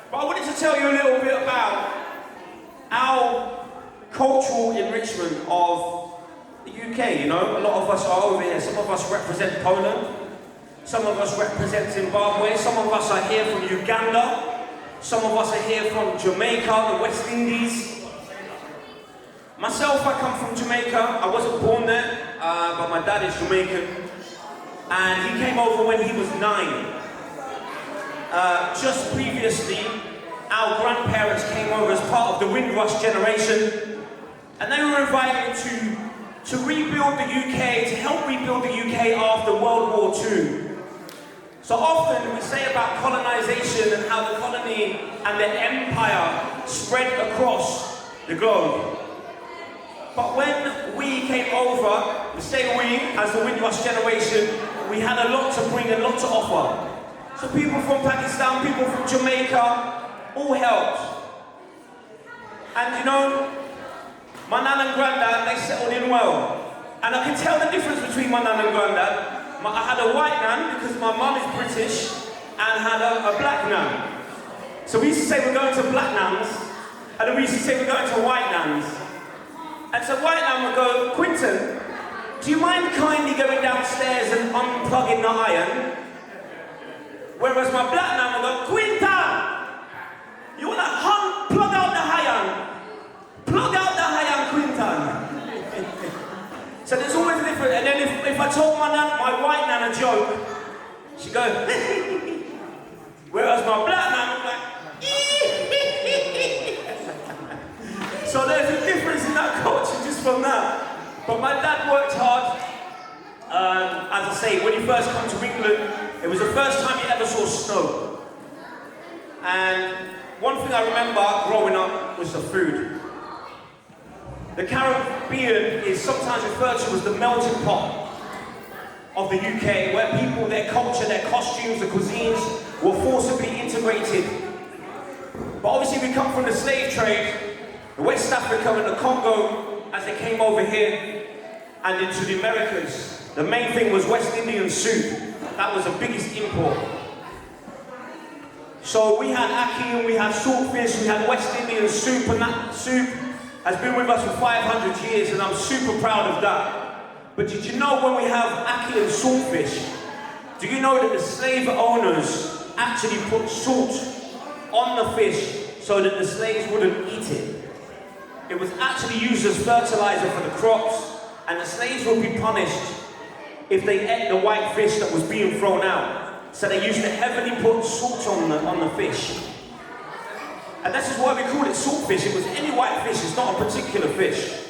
But I wanted to tell you a little bit about our cultural enrichment of the UK, you know. A lot of us are over here. Some of us represent Poland. Some of us represent Zimbabwe. Some of us are here from Uganda. Some of us are here from Jamaica, the West Indies. Myself, I come from Jamaica. I wasn't born there, but my dad is Jamaican. And he came over when he was 9. Just previously, our grandparents came over as part of the Windrush generation, and they were invited to rebuild the UK, to help rebuild the UK after World War II. So often we say about colonization and how the colony and the empire spread across the globe. But when we came over, we say we, as the Windrush generation, we had a lot to bring, a lot to offer. So people from Pakistan, people from Jamaica, all helped. And you know, my nan and granddad, they settled in well. And I can tell the difference between my nan and granddad. I had a white nan because my mum is British and had a black nan. So we used to say we're going to black nans, and then we used to say we're going to white nans. And so white nan would go, Quinton, do you mind kindly going downstairs and unplugging the iron? Whereas my black nan would go, Quinton, you want to plug out the iron? Plug out the iron, Quinton. So there's always a difference. And then if I told my white nan a joke, she'd go, whereas my black nan would be like, so there's a difference in that culture just from that. But my dad worked hard. As I say, when he first came to England, it was the first time he ever saw snow. And one thing I remember growing up was the food. The Caribbean is sometimes referred to as the melting pot of the UK, where people, their culture, their costumes, their cuisines were forcibly integrated. But obviously we come from the slave trade, the West Africa and the Congo, as they came over here and into the Americas. The main thing was West Indian soup. That was the biggest import. So we had ackee and we had saltfish, we had West Indian soup, and that soup has been with us for 500 years, and I'm super proud of that. But did you know when we have ackee and saltfish, do you know that the slave owners actually put salt on the fish so that the slaves wouldn't eat it? It was actually used as fertilizer for the crops, and the slaves would be punished if they ate the white fish that was being thrown out. So they used to heavily put salt on the fish. And this is why we call it saltfish. It was any white fish, it's not a particular fish.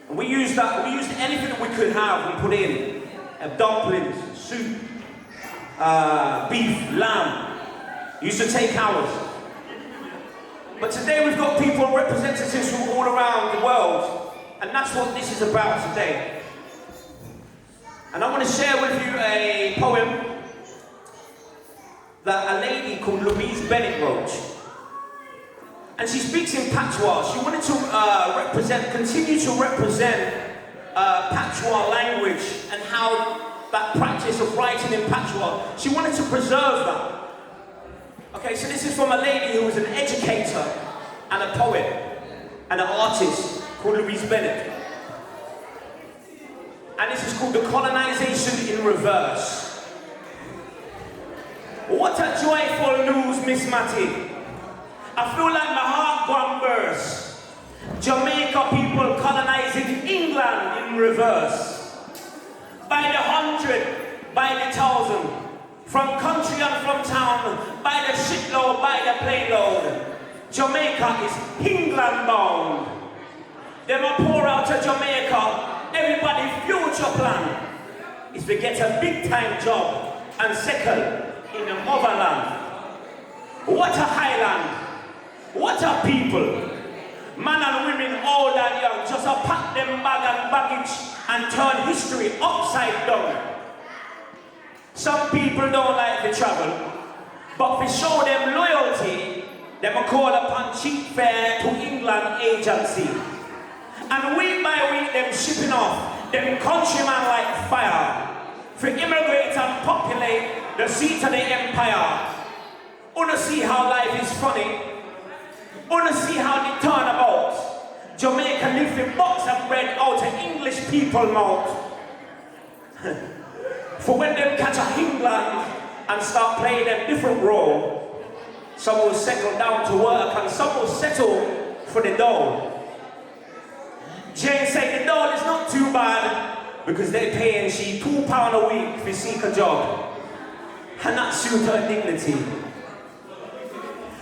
And we used anything that we could have and put in. Dumplings, soup, beef, lamb. It used to take hours. But today we've got people and representatives from all around the world. And that's what this is about today. And I want to share with you a poem that a lady called Louise Bennett wrote. And she speaks in patois. She wanted to continue to represent patois language and how that practice of writing in patois, she wanted to preserve that. Okay, so this is from a lady who was an educator and a poet and an artist called Louise Bennett. And this is called The Colonization in Reverse. What a joyful news, Miss Matty. I feel like my heart gone burst. Jamaica people colonizing England in reverse. By the 100, by the 1,000, from country and from town, by the shitload, by the playload. Jamaica is England bound. Them a pour out to Jamaica. Everybody's future plan is to get a big time job and settle in the motherland. What a highland. What a people. Man and women, old and young, just a pack them bag and baggage and turn history upside down. Some people don't like to travel, but to show them loyalty, they will call upon cheap fare to England agency. And week by week, them shipping off, them countrymen like fire, to immigrate and populate the seat of the empire. Wanna see how life is funny? Wanna see how they turn about? Jamaica live in box and bread out of English people mouth. For when them catch a England and start playing them different role, some will settle down to work and some will settle for the dole. Jane said the dole is not too bad because they're paying she £2 a week to seek a job and that suit her dignity.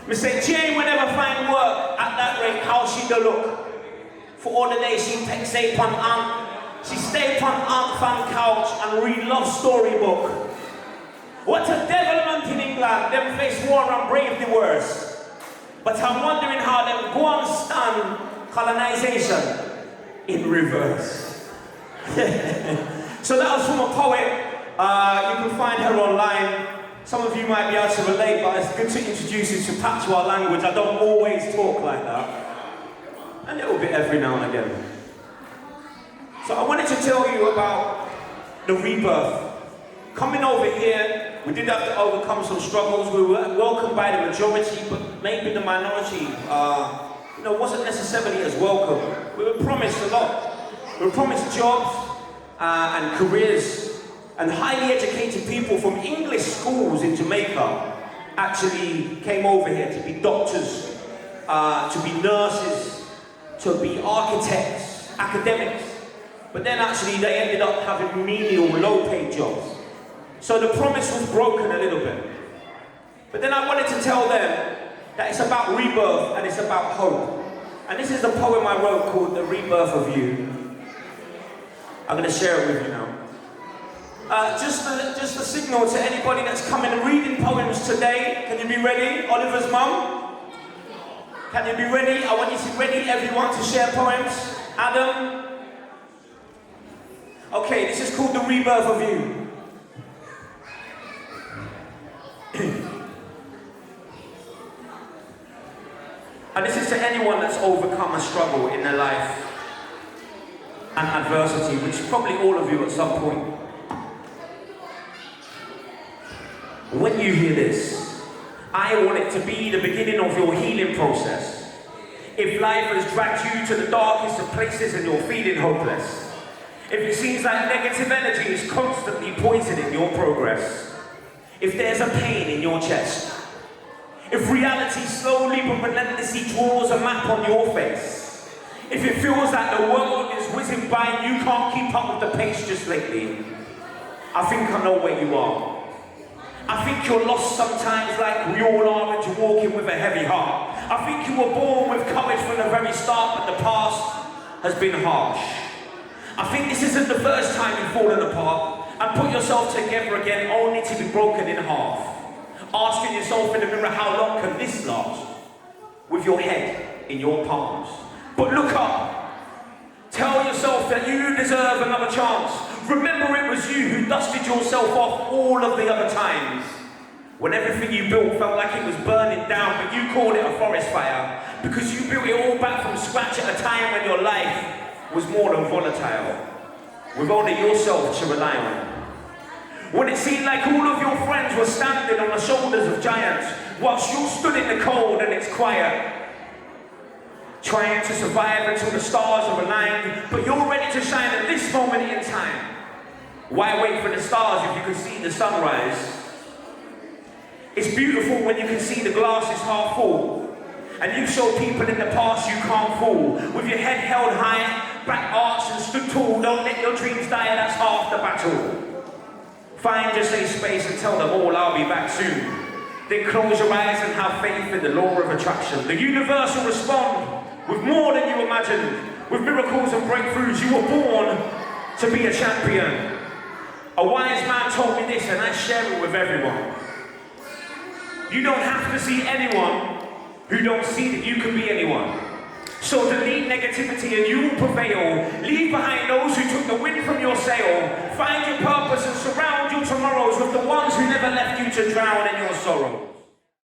Me say Jane will never find work at that rate how she do look. For all the day she take stay upon aunt, she stay upon aunt fan couch and read love storybook. What a devilment in England, them face war and brave the worst. But I'm wondering how them go and stand colonization in reverse. So that was from a poet. You can find her online. Some of you might be able to relate, but it's good to introduce you to patois language. I don't always talk like that. A little bit every now and again. So I wanted to tell you about the rebirth. Coming over here, we did have to overcome some struggles. We were welcomed by the majority, but maybe the minority wasn't necessarily as welcome. We were promised a lot. We were promised jobs and careers, and highly educated people from English schools in Jamaica actually came over here to be doctors, to be nurses, to be architects, academics. But then actually they ended up having menial, low-paid jobs. So the promise was broken a little bit. But then I wanted to tell them that it's about rebirth and it's about hope. And this is a poem I wrote called The Rebirth of You. I'm going to share it with you now. Just a signal to anybody that's coming and reading poems today. Can you be ready? Oliver's mum? Can you be ready? I want you to ready everyone to share poems. Adam? Okay, this is called The Rebirth of You. And this is to anyone that's overcome a struggle in their life and adversity, which probably all of you at some point. When you hear this, I want it to be the beginning of your healing process. If life has dragged you to the darkest of places and you're feeling hopeless, if it seems like negative energy is constantly poisoning your progress, if there's a pain in your chest, if reality slowly but relentlessly draws a map on your face, if it feels like the world is whizzing by and you can't keep up with the pace just lately, I think I know where you are. I think you're lost sometimes like we all are and you're walking with a heavy heart. I think you were born with courage from the very start, but the past has been harsh. I think this isn't the first time you've fallen apart and put yourself together again only to be broken in half. Asking yourself in the mirror, how long can this last? With your head in your palms. But look up. Tell yourself that you deserve another chance. Remember it was you who dusted yourself off all of the other times. When everything you built felt like it was burning down, but you called it a forest fire. Because you built it all back from scratch at a time when your life was more than volatile. With only yourself to rely on. When it seemed like all of your friends were standing on the shoulders of giants, whilst you stood in the cold and it's quiet. Trying to survive until the stars are aligned, but you're ready to shine at this moment in time. Why wait for the stars if you can see the sunrise? It's beautiful when you can see the glass is half full, and you show people in the past you can't fool. With your head held high, back arched and stood tall, don't let your dreams die, that's half the battle. Find your safe space and tell them all I'll be back soon. Then close your eyes and have faith in the law of attraction. The universe will respond with more than you imagined. With miracles and breakthroughs, you were born to be a champion. A wise man told me this and I share it with everyone. You don't have to see anyone who don't see that you can be anyone. So delete negativity and you will prevail. Leave behind those who took the wind from your sail. Find your purpose and surround your tomorrows with the ones who never left you to drown in your sorrow.